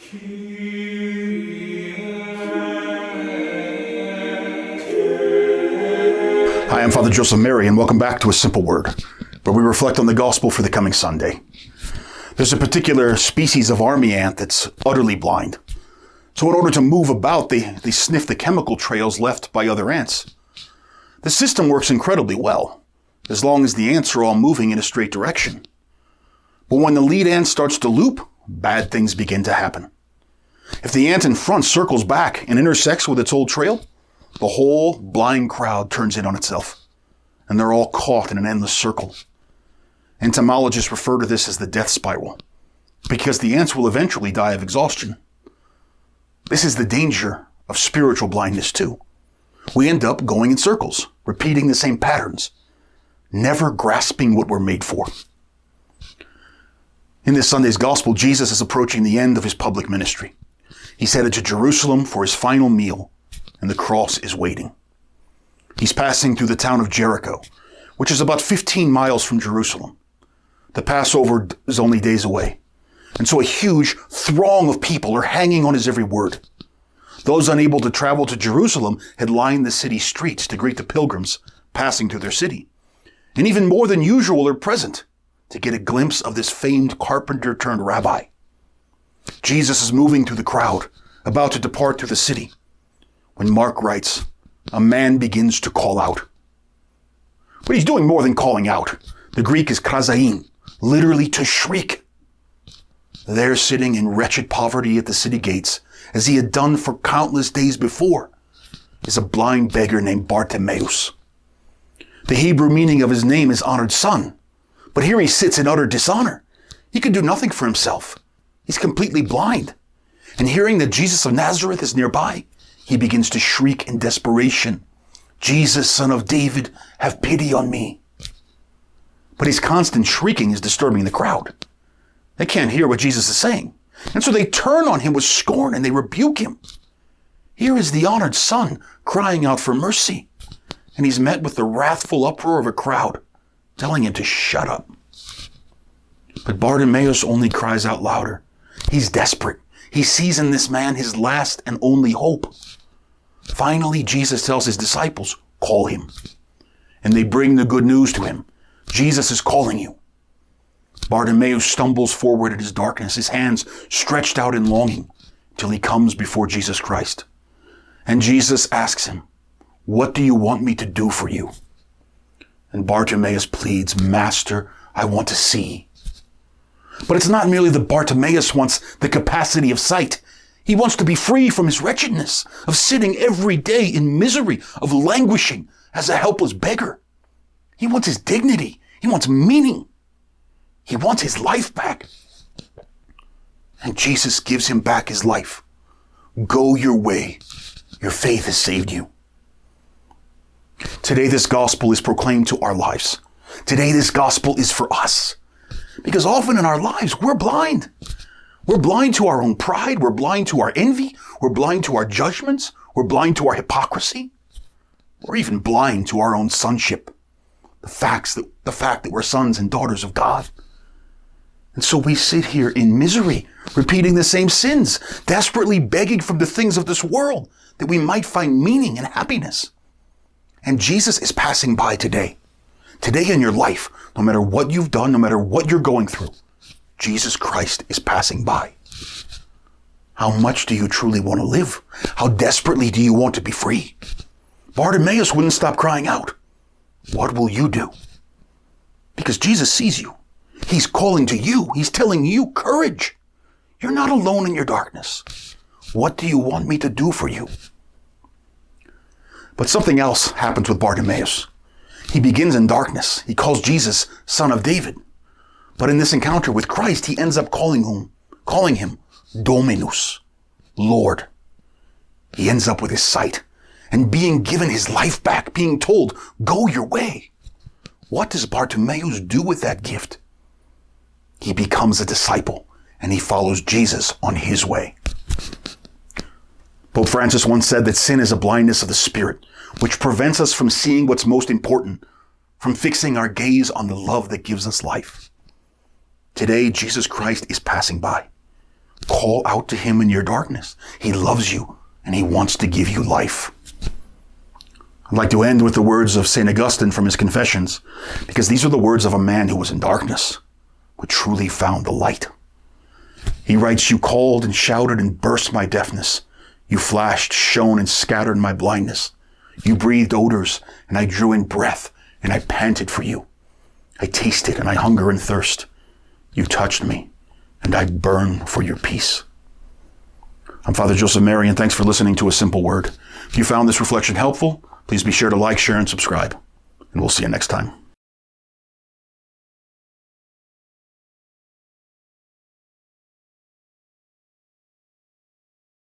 Hi, I'm Father Joseph Mary, and welcome back to A Simple Word, where we reflect on the gospel for the coming Sunday. There's a particular species of army ant that's utterly blind. So in order to move about, they sniff the chemical trails left by other ants. The system works incredibly well, as long as the ants are all moving in a straight direction. But when the lead ant starts to loop, bad things begin to happen. If the ant in front circles back and intersects with its old trail, the whole blind crowd turns in on itself, and they're all caught in an endless circle. Entomologists refer to this as the death spiral, because the ants will eventually die of exhaustion. This is the danger of spiritual blindness too. We end up going in circles, repeating the same patterns, never grasping what we're made for. In this Sunday's gospel, Jesus is approaching the end of his public ministry. He's headed to Jerusalem for his final meal, and the cross is waiting. He's passing through the town of Jericho, which is about 15 miles from Jerusalem. The Passover is only days away, and so a huge throng of people are hanging on his every word. Those unable to travel to Jerusalem had lined the city streets to greet the pilgrims passing through their city. And even more than usual are present to get a glimpse of this famed carpenter turned rabbi. Jesus is moving through the crowd, about to depart through the city, when Mark writes, a man begins to call out. But he's doing more than calling out. The Greek is krazain, literally to shriek. There, sitting in wretched poverty at the city gates, as he had done for countless days before, is a blind beggar named Bartimaeus. The Hebrew meaning of his name is honored son, but here he sits in utter dishonor. He can do nothing for himself. He's completely blind. And hearing that Jesus of Nazareth is nearby, he begins to shriek in desperation, Jesus, son of David, have pity on me. But his constant shrieking is disturbing the crowd. They can't hear what Jesus is saying. And so they turn on him with scorn and they rebuke him. Here is the honored son crying out for mercy. And he's met with the wrathful uproar of a crowd, telling him to shut up. But Bartimaeus only cries out louder. He's desperate. He sees in this man his last and only hope. Finally, Jesus tells his disciples, call him. And they bring the good news to him. Jesus is calling you. Bartimaeus stumbles forward in his darkness, his hands stretched out in longing, till he comes before Jesus Christ. And Jesus asks him, what do you want me to do for you? And Bartimaeus pleads, Master, I want to see. But it's not merely that Bartimaeus wants the capacity of sight. He wants to be free from his wretchedness, of sitting every day in misery, of languishing as a helpless beggar. He wants his dignity. He wants meaning. He wants his life back. And Jesus gives him back his life. Go your way. Your faith has saved you. Today, this gospel is proclaimed to our lives. Today, this gospel is for us. Because often in our lives, we're blind. We're blind to our own pride. We're blind to our envy. We're blind to our judgments. We're blind to our hypocrisy. We're even blind to our own sonship. The fact that we're sons and daughters of God. And so we sit here in misery, repeating the same sins, desperately begging from the things of this world that we might find meaning and happiness. And Jesus is passing by today. Today in your life, no matter what you've done, no matter what you're going through, Jesus Christ is passing by. How much do you truly want to live? How desperately do you want to be free? Bartimaeus wouldn't stop crying out. What will you do? Because Jesus sees you. He's calling to you. He's telling you courage. You're not alone in your darkness. What do you want me to do for you? But something else happens with Bartimaeus. He begins in darkness. He calls Jesus son of David. But in this encounter with Christ, he ends up calling him Dominus, Lord. He ends up with his sight and being given his life back, being told, go your way. What does Bartimaeus do with that gift? He becomes a disciple and he follows Jesus on his way. Pope Francis once said that sin is a blindness of the spirit, which prevents us from seeing what's most important, from fixing our gaze on the love that gives us life. Today, Jesus Christ is passing by. Call out to him in your darkness. He loves you and he wants to give you life. I'd like to end with the words of St. Augustine from his Confessions, because these are the words of a man who was in darkness, but truly found the light. He writes, "You called and shouted and burst my deafness. You flashed, shone, and scattered my blindness. You breathed odors, and I drew in breath, and I panted for you. I tasted, and I hunger and thirst. You touched me, and I burn for your peace." I'm Father Joseph Mary, and thanks for listening to A Simple Word. If you found this reflection helpful, please be sure to like, share, and subscribe. And we'll see you next time.